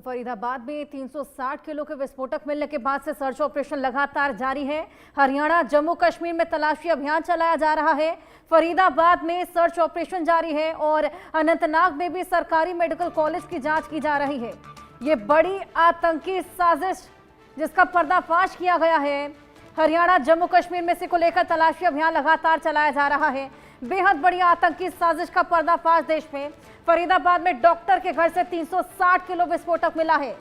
फरीदाबाद में 360 किलो के विस्फोटक मिलने के बाद से सर्च ऑपरेशन लगातार जारी है। हरियाणा जम्मू कश्मीर में तलाशी अभियान चलाया जा रहा है। फरीदाबाद में सर्च ऑपरेशन जारी है और अनंतनाग में भी सरकारी मेडिकल कॉलेज की जांच की जा रही है। ये बड़ी आतंकी साजिश जिसका पर्दाफाश किया गया है। हरियाणा जम्मू कश्मीर में इसी को लेकर तलाशी अभियान लगातार चलाया जा रहा है। बेहद बड़ी आतंकी साजिश का पर्दाफाश देश में। फरीदाबाद में डॉक्टर के घर से 360 किलो विस्फोटक मिला है।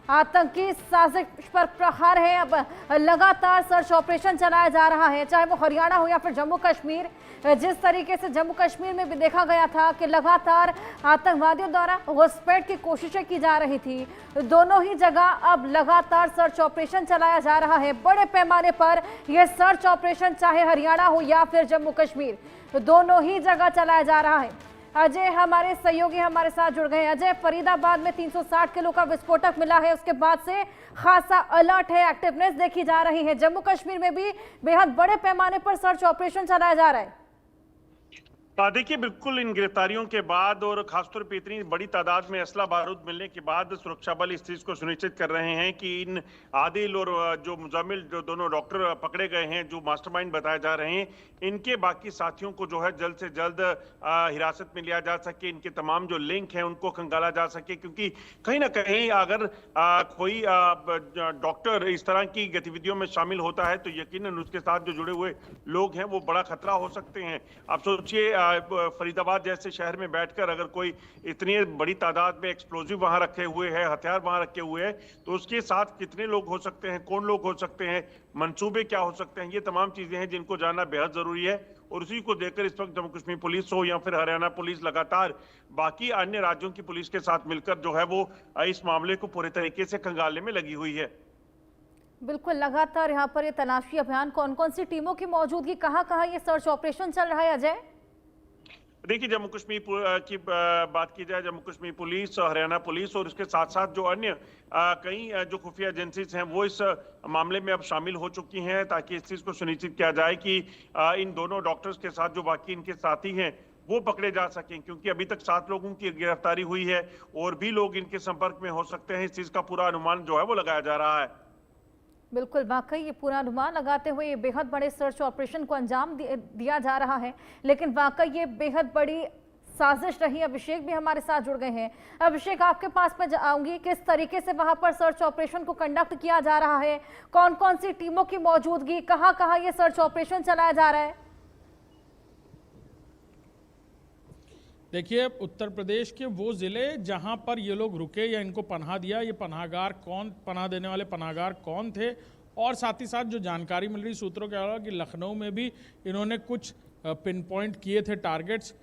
आतंकी साजिश पर प्रहार है। अब लगातार सर्च ऑपरेशन चलाया जा रहा है, चाहे वो हरियाणा हो या फिर जम्मू कश्मीर। जिस तरीके से जम्मू कश्मीर में भी देखा गया था कि लगातार आतंकवादियों द्वारा घुसपैठ की कोशिशें की जा रही थी, दोनों ही जगह अब लगातार सर्च ऑपरेशन चलाया जा रहा है। बड़े पैमाने पर यह सर्च ऑपरेशन चाहे हरियाणा हो या फिर जम्मू कश्मीर, दोनों ही जगह चलाया जा रहा है। अजय हमारे सहयोगी हमारे साथ जुड़ गए हैं। अजय, फरीदाबाद में 360 किलो का विस्फोटक मिला है, उसके बाद से खासा अलर्ट है, एक्टिवनेस देखी जा रही है। जम्मू कश्मीर में भी बेहद बड़े पैमाने पर सर्च ऑपरेशन चलाया जा रहा है। देखिए, बिल्कुल इन गिरफ्तारियों के बाद और खासतौर पर इतनी बड़ी तादाद में असला बारूद मिलने के बाद सुरक्षा बल इस चीज को सुनिश्चित कर रहे हैं कि इन आदिल और जो मुजामिल, जो दोनों डॉक्टर पकड़े गए हैं, जो मास्टरमाइंड बताए जा रहे हैं, इनके बाकी साथियों को जो है जल्द से जल्द हिरासत में लिया जा सके। इनके तमाम जो लिंक हैं उनको खंगाला जा सके, क्योंकि कहीं ना कहीं अगर कोई डॉक्टर इस तरह की गतिविधियों में शामिल होता है तो यकीनन उसके साथ जो जुड़े हुए लोग हैं वो बड़ा खतरा हो सकते हैं। आप सोचिए, फरीदाबाद जैसे शहर में बैठकर अगर कोई इतनी बड़ी तादाद में एक्सप्लोजिव वहां रखे हुए हैं, हथियार वहां रखे हुए हैं, तो उसके साथ कितने लोग हो सकते हैं, कौन लोग हो सकते हैं, मंसूबे क्या हो सकते हैं, ये तमाम चीजें हैं जिनको जानना बेहद जरूरी है। और उसी को देखकर इस वक्त जम्मू कश्मीर पुलिस हो या फिर हरियाणा पुलिस लगातार बाकी अन्य राज्यों की पुलिस के साथ मिलकर जो है वो इस मामले को पूरे तरीके से खंगालने में लगी हुई है। बिल्कुल, लगातार यहाँ पर ये तलाशी अभियान, कौन कौन सी टीमों की मौजूदगी, कहाँ कहाँ ये सर्च ऑपरेशन चल रहा है अजय? देखिए, जम्मू कश्मीर की बात की जाए, जम्मू कश्मीर पुलिस, हरियाणा पुलिस और उसके साथ साथ जो अन्य कई जो खुफिया एजेंसीज हैं वो इस मामले में अब शामिल हो चुकी हैं, ताकि इस चीज को सुनिश्चित किया जाए कि इन दोनों डॉक्टर्स के साथ जो बाकी इनके साथी हैं वो पकड़े जा सकें, क्योंकि अभी तक 7 लोगों की गिरफ्तारी हुई है और भी लोग इनके संपर्क में हो सकते हैं। इस चीज का पूरा अनुमान जो है वो लगाया जा रहा है। बिल्कुल, वाकई ये पूरा अनुमान लगाते हुए ये बेहद बड़े सर्च ऑपरेशन को अंजाम दिया जा रहा है, लेकिन वाकई ये बेहद बड़ी साजिश रही। अभिषेक भी हमारे साथ जुड़ गए हैं। अभिषेक, आपके पास मैं आऊंगी, किस तरीके से वहां पर सर्च ऑपरेशन को कंडक्ट किया जा रहा है, कौन कौन सी टीमों की मौजूदगी, कहां कहां ये सर्च ऑपरेशन चलाया जा रहा है? देखिए, उत्तर प्रदेश के वो ज़िले जहां पर ये लोग रुके या इनको पनाह दिया, ये पनाहगार कौन, पनाह देने वाले पनाहगार कौन थे, और साथ ही साथ जो जानकारी मिल रही सूत्रों के अलावा कि लखनऊ में भी इन्होंने कुछ पिन पॉइंट किए थे टारगेट्स,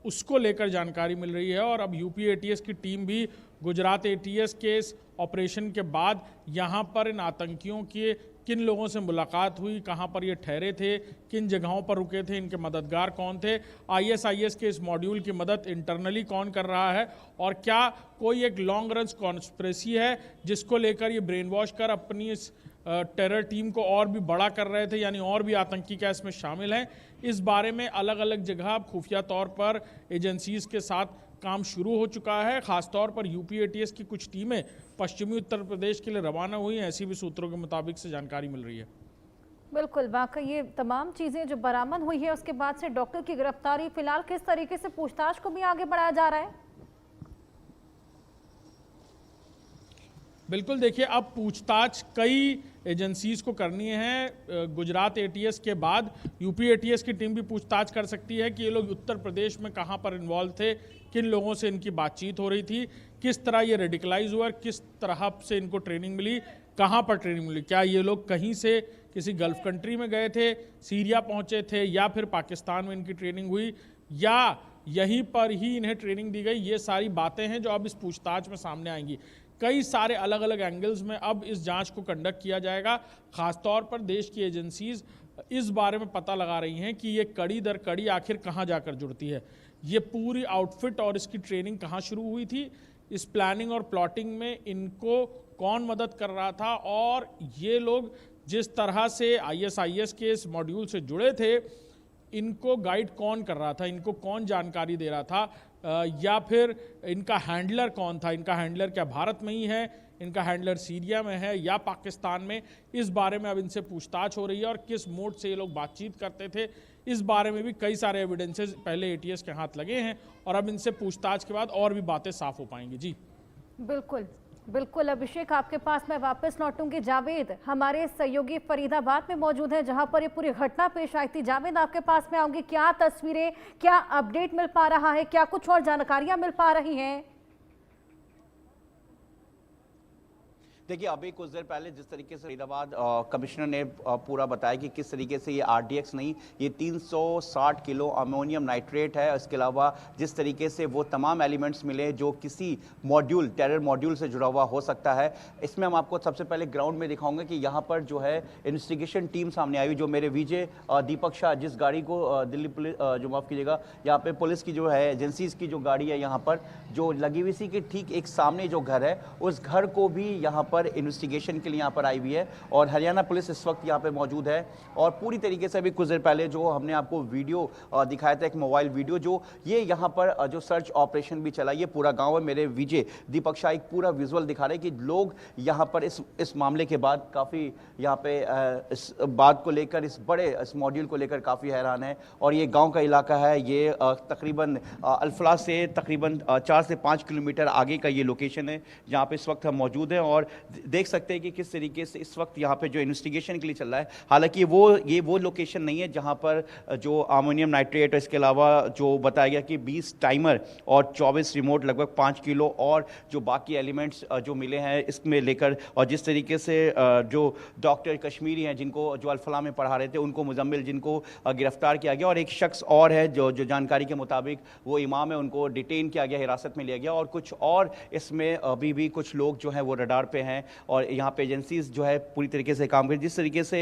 उसको लेकर जानकारी मिल रही है। और अब यूपी एटीएस की टीम भी गुजरात एटीएस के इस ऑपरेशन के बाद यहाँ पर इन आतंकियों के किन लोगों से मुलाकात हुई, कहाँ पर ये ठहरे थे, किन जगहों पर रुके थे, इनके मददगार कौन थे, आईएसआईएस के इस मॉड्यूल की मदद इंटरनली कौन कर रहा है, और क्या कोई एक लॉन्ग रन कॉन्स्पिरेसी है जिसको लेकर ये ब्रेन वॉश कर अपनी इस टेरर टीम को और भी बड़ा कर रहे थे, यानी और भी आतंकी क्या इसमें शामिल हैं। इस बारे में अलग अलग जगह खुफिया तौर पर एजेंसीज के साथ काम शुरू हो चुका है। खासतौर पर यूपी एटीएस की कुछ टीमें पश्चिमी उत्तर प्रदेश के लिए रवाना हुई हैं, ऐसी भी सूत्रों के मुताबिक से जानकारी मिल रही है। बिल्कुल, वाकई ये तमाम चीजें जो बरामद हुई है उसके बाद से डॉक्टर की गिरफ्तारी, फिलहाल किस तरीके से पूछताछ को भी आगे बढ़ाया जा रहा है? बिल्कुल, देखिए, अब पूछताछ कई एजेंसीज को करनी है। गुजरात एटीएस के बाद यूपी एटीएस की टीम भी पूछताछ कर सकती है कि ये लोग उत्तर प्रदेश में कहां पर इन्वॉल्व थे, किन लोगों से इनकी बातचीत हो रही थी, किस तरह ये रेडिकलाइज हुआ, किस तरह से इनको ट्रेनिंग मिली, कहां पर ट्रेनिंग मिली, क्या ये लोग कहीं से किसी गल्फ कंट्री में गए थे, सीरिया पहुंचे थे, या फिर पाकिस्तान में इनकी ट्रेनिंग हुई, या यहीं पर ही इन्हें ट्रेनिंग दी गई। ये सारी बातें हैं जो अब इस पूछताछ में सामने आएंगी। कई सारे अलग अलग एंगल्स में अब इस जांच को कंडक्ट किया जाएगा। खासतौर पर देश की एजेंसीज इस बारे में पता लगा रही हैं कि ये कड़ी दर कड़ी आखिर कहां जाकर जुड़ती है, ये पूरी आउटफिट और इसकी ट्रेनिंग कहां शुरू हुई थी, इस प्लानिंग और प्लॉटिंग में इनको कौन मदद कर रहा था, और ये लोग जिस तरह से आईएसआईएस के इस मॉड्यूल से जुड़े थे, इनको गाइड कौन कर रहा था, इनको कौन जानकारी दे रहा था, या फिर इनका हैंडलर कौन था, इनका हैंडलर क्या भारत में ही है, इनका हैंडलर सीरिया में है या पाकिस्तान में, इस बारे में अब इनसे पूछताछ हो रही है। और किस मोड से ये लोग बातचीत करते थे, इस बारे में भी कई सारे एविडेंसेस पहले एटीएस के हाथ लगे हैं और अब इनसे पूछताछ के बाद और भी बातें साफ हो पाएंगी। जी बिल्कुल बिल्कुल अभिषेक, आपके पास मैं वापस लौटूंगी। जावेद हमारे सहयोगी फरीदाबाद में मौजूद हैं जहां पर ये पूरी घटना पेश आई थी। जावेद, आपके पास में आऊंगी, क्या तस्वीरें, क्या अपडेट मिल पा रहा है, क्या कुछ और जानकारियां मिल पा रही हैं? देखिए, अभी कुछ देर पहले जिस तरीके से फरीदाबाद कमिश्नर ने पूरा बताया कि किस तरीके से ये आरडीएक्स नहीं, ये 360 किलो अमोनियम नाइट्रेट है। इसके अलावा जिस तरीके से वो तमाम एलिमेंट्स मिले जो किसी मॉड्यूल, टेरर मॉड्यूल से जुड़ा हुआ हो सकता है। इसमें हम आपको सबसे पहले ग्राउंड में दिखाऊंगे कि यहाँ पर जो है इन्वेस्टिगेशन टीम सामने आई हुई, जो मेरे विजय दीपक शाह, जिस गाड़ी को दिल्ली पुलिस, जो माफ़ कीजिएगा, यहाँ पे पुलिस की जो है एजेंसीज की जो गाड़ी है यहाँ पर जो लगी हुई सी, कि ठीक एक सामने जो घर है उस घर को भी यहाँ पर इन्वेस्टिगेशन के लिए यहाँ पर आई हुई है। और हरियाणा पुलिस इस वक्त यहाँ पे मौजूद है और पूरी तरीके से अभी कुछ देर पहले जो हमने आपको वीडियो दिखाया था, एक मोबाइल वीडियो, जो ये यहाँ पर जो सर्च ऑपरेशन भी चला, ये पूरा गांव है। मेरे विजय दीपक शाह एक पूरा विजुअल दिखा रहे हैं कि लोग यहाँ पर इस मामले के बाद काफ़ी यहाँ पे इस बात को लेकर, इस बड़े इस मॉड्यूल को लेकर काफ़ी हैरान है। और ये गाँव का इलाका है, ये तकरीबन अल्फला से तकरीबन 4 से 5 किलोमीटर आगे का ये लोकेशन है जहाँ पे इस वक्त हम मौजूद हैं। और देख सकते हैं कि किस तरीके से इस वक्त यहाँ पे जो इन्वेस्टिगेशन के लिए चल रहा है। हालांकि ये वो लोकेशन नहीं है जहाँ पर जो अमोनियम नाइट्रेट, इसके अलावा जो बताया गया कि 20 टाइमर और 24 रिमोट लगभग 5 किलो और जो बाकी एलिमेंट्स जो मिले हैं इसमें लेकर, और जिस तरीके से जो डॉक्टर कश्मीरी हैं जिनको जो अल्फला में पढ़ा रहे थे उनको, मुजम्मिल जिनको गिरफ्तार किया गया, और एक शख्स और है जो जानकारी के मुताबिक वो इमाम है, उनको डिटेन किया गया, हिरासत में लिया गया। और कुछ और इसमें अभी भी कुछ लोग जो हैं वो रडार पे हैं और यहाँ पे एजेंसीज जो है पूरी तरीके से काम कर। जिस तरीके से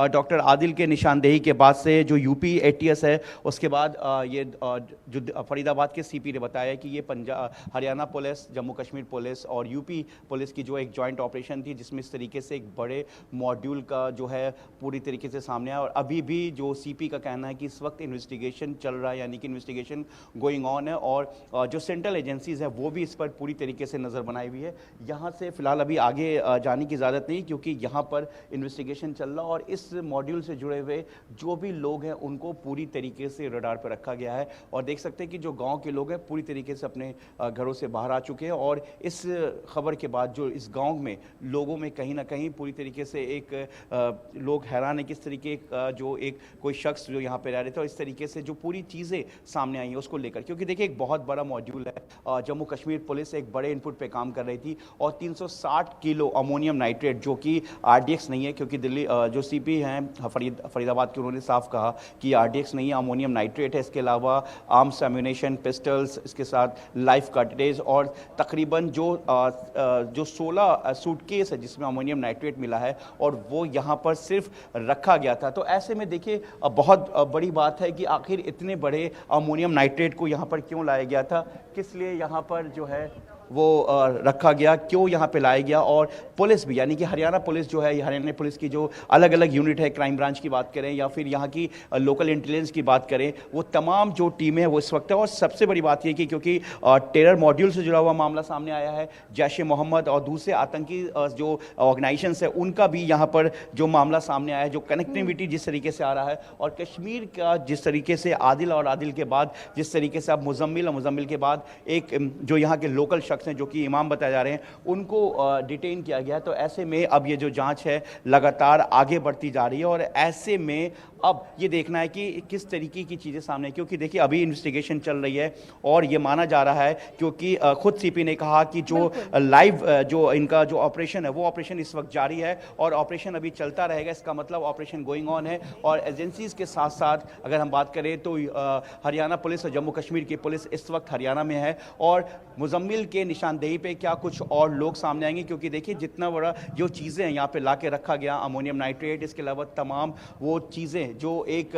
डॉक्टर आदिल के निशानदेही के बाद से जो यूपी एटीएस है, उसके बाद ये जो फरीदाबाद के सीपी ने बताया कि ये हरियाणा पुलिस, जम्मू कश्मीर पुलिस और यूपी पुलिस की जो एक जॉइंट ऑपरेशन थी जिसमें इस तरीके से एक बड़े मॉड्यूल का जो है पूरी तरीके से सामने आया। और अभी भी जो सीपी का कहना है कि इस वक्त इन्वेस्टिगेशन चल रहा है, यानी कि इन्वेस्टिगेशन गोइंग ऑन है और जो सेंट्रल एजेंसीज है वो भी इस पर पूरी तरीके से नज़र बनाई हुई है। यहाँ से फिलहाल अभी आगे जाने की इजाज़त नहीं, क्योंकि यहाँ पर इन्वेस्टिगेशन चल रहा और इस मॉड्यूल से जुड़े हुए जो भी लोग हैं उनको पूरी तरीके से रडार पर रखा गया है। और देख सकते हैं कि जो गांव के लोग हैं पूरी तरीके से अपने घरों से बाहर आ चुके हैं। और इस खबर के बाद जो इस गांव में लोगों में कहीं ना कहीं पूरी तरीके से एक लोग हैरान है किस तरीके का जो एक कोई शख्स जो यहाँ पे रह रहे थे और इस तरीके से जो पूरी चीज़ें सामने आई हैं उसको लेकर, क्योंकि देखिए एक बहुत बड़ा मॉड्यूल है। जम्मू कश्मीर पुलिस एक बड़े इनपुट पे काम कर रही थी और 360 किलो अमोनियम नाइट्रेट, जो कि आरडीएक्स नहीं है, क्योंकि दिल्ली जो सीपी हैं फरीदाबाद के, उन्होंने साफ कहा कि आरडीएक्स नहीं है, अमोनियम नाइट्रेट है। इसके अलावा आर्म्स, एम्यूनेशन, पिस्टल्स, इसके साथ लाइफ कार्ट्रिज और तकरीबन जो 16 सूटकेस है जिसमें अमोनियम नाइट्रेट मिला है और वो यहाँ पर सिर्फ रखा गया था। तो ऐसे में देखिए बहुत बड़ी बात है कि आखिर इतने बड़े अमोनियम नाइट्रेट को यहाँ पर क्यों लाया गया था, किस लिए यहाँ पर जो है वो रखा गया, क्यों यहाँ पे लाया गया। और पुलिस भी, यानी कि हरियाणा पुलिस जो है, हरियाणा पुलिस की जो अलग अलग यूनिट है, क्राइम ब्रांच की बात करें या फिर यहाँ की लोकल इंटेलिजेंस की बात करें, वो तमाम जो टीमें हैं वो इस वक्त है। और सबसे बड़ी बात ये कि क्योंकि टेरर मॉड्यूल से जुड़ा हुआ मामला सामने आया है, जैश ए मोहम्मद और दूसरे आतंकी जो ऑर्गेनाइजेशंस है उनका भी यहाँ पर जो मामला सामने आया है, जो कनेक्टिविटी जिस तरीके से आ रहा है और कश्मीर का जिस तरीके से आदिल और आदिल के बाद जिस तरीके से अब मुजम्मिल और मुजम्मिल के बाद एक जो यहाँ के लोकल शख्स हैं जो कि इमाम बताए जा रहे हैं उनको डिटेन किया गया। तो ऐसे में अब ये जो जांच है लगातार आगे बढ़ती जा रही है और ऐसे में अब ये देखना है कि किस तरीके की चीज़ें सामने, क्योंकि देखिए अभी इन्वेस्टिगेशन चल रही है और ये माना जा रहा है क्योंकि खुद सीपी ने कहा कि जो लाइव जो इनका जो ऑपरेशन है वो ऑपरेशन इस वक्त जारी है और ऑपरेशन अभी चलता रहेगा। इसका मतलब ऑपरेशन गोइंग ऑन है और एजेंसीज के साथ साथ अगर हम बात करें तो हरियाणा पुलिस और जम्मू कश्मीर की पुलिस इस वक्त हरियाणा में है और मुजम्मिल के निशानदेही पे क्या कुछ और लोग सामने आएंगे, क्योंकि देखिए जितना बड़ा जो चीज़ें यहाँ पे ला के रखा गया, अमोनियम नाइट्रेट, इसके अलावा तमाम वो चीज़ें जो एक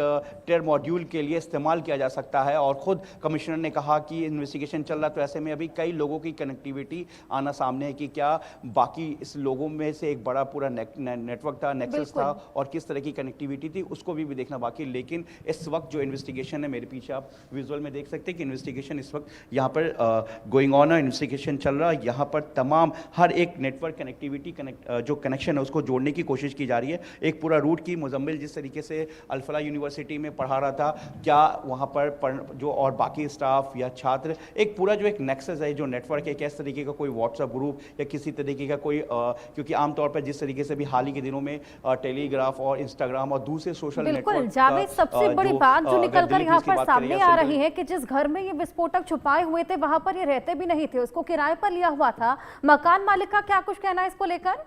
टेर मॉड्यूल के लिए इस्तेमाल किया जा सकता है, और ख़ुद कमिश्नर ने कहा कि इन्वेस्टिगेशन चल रहा, तो ऐसे में अभी कई लोगों की कनेक्टिविटी आना सामने है कि क्या बाकी इस लोगों में से एक बड़ा पूरा नेटवर्क था, नेक्सस था, और किस तरह की कनेक्टिविटी थी उसको भी देखना बाकी। लेकिन इस वक्त जो इन्वेस्टिगेशन है, मेरे पीछे आप विजुअल में देख सकते हैं कि इन्वेस्टिगेशन इस वक्त यहाँ पर गोइंग ऑन है, इन्वेस्टिगेशन चल रहा है। यहाँ पर तमाम हर एक नेटवर्क कनेक्टिविटी जो कनेक्शन है उसको जोड़ने की कोशिश की जा रही है। एक पूरा रूट की मुजम्मिल जिस तरीके से अल-फलाह यूनिवर्सिटी में पढ़ा रहा था, क्या वहाँ पर जो और बाकी स्टाफ या छात्र, एक पूरा जो एक नेक्सस है, जो नेटवर्क है, किस तरीके का कोई व्हाट्सएप ग्रुप या किसी तरीके का कोई क्योंकि आमतौर पर जिस तरीके से भी हाल ही के दिनों में टेलीग्राफ और इंस्टाग्राम और दूसरे सोशल नेटवर्क, जावेद, सबसे बड़ी बात जो निकलकर यहाँ पर सामने आ रही है कि जिस घर में ये विस्फोटक छुपाए हुए थे वहां पर ये रहते भी नहीं थे, उसको किराए पर लिया हुआ था। मकान मालिक का क्या कुछ कहना है इसको लेकर?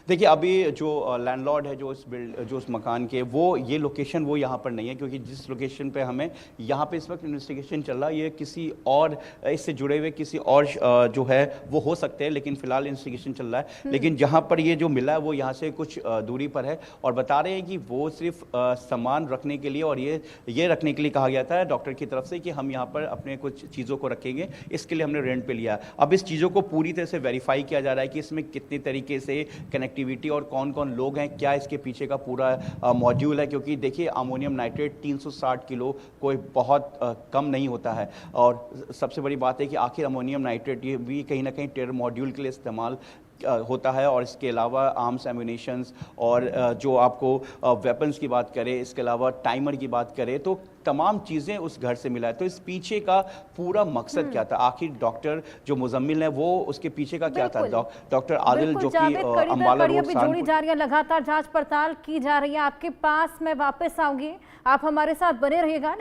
देखिए अभी जो लैंडलॉर्ड है जो उस मकान के, वो ये लोकेशन वो यहाँ पर नहीं है, क्योंकि जिस लोकेशन पे हमें यहाँ पे इस वक्त इन्वेस्टिगेशन चल रहा है, ये किसी और इससे जुड़े हुए किसी और जो है वो हो सकते हैं, लेकिन फिलहाल इन्वेस्टिगेशन चल रहा है। लेकिन जहाँ पर ये जो मिला है वो यहाँ से कुछ दूरी पर है, और बता रहे हैं कि वो सिर्फ सामान रखने के लिए और ये रखने के लिए कहा गया था डॉक्टर की तरफ से कि हम यहाँ पर अपने कुछ चीज़ों को रखेंगे, इसके लिए हमने रेंट पे लिया। अब इस चीज़ों को पूरी तरह से वेरीफाई किया जा रहा है कि इसमें कितने तरीके से कनेक्टिविटी और कौन कौन लोग हैं, क्या इसके पीछे का पूरा मॉड्यूल है, क्योंकि देखिए अमोनियम नाइट्रेट 360 किलो कोई बहुत कम नहीं होता है। और सबसे बड़ी बात है कि आखिर अमोनियम नाइट्रेट ये भी कहीं ना कहीं टेरर मॉड्यूल के लिए इस्तेमाल होता है, और इसके अलावा आर्म्स, एम्यूनेशंस और जो आपको वेपन्स की बात करें, इसके अलावा टाइमर की बात करें, तो तमाम चीज़ें उस घर से मिला है। तो इस पीछे का पूरा मकसद क्या था, आखिर डॉक्टर जो मुजम्मिल है वो उसके पीछे का क्या था? डॉक्टर आदिल जो कि अम्बाला रोड जोड़ी जा रही है, लगातार जांच पड़ताल की जा रही है। आपके पास मैं वापस आऊंगी, आप हमारे साथ बने रहिएगा।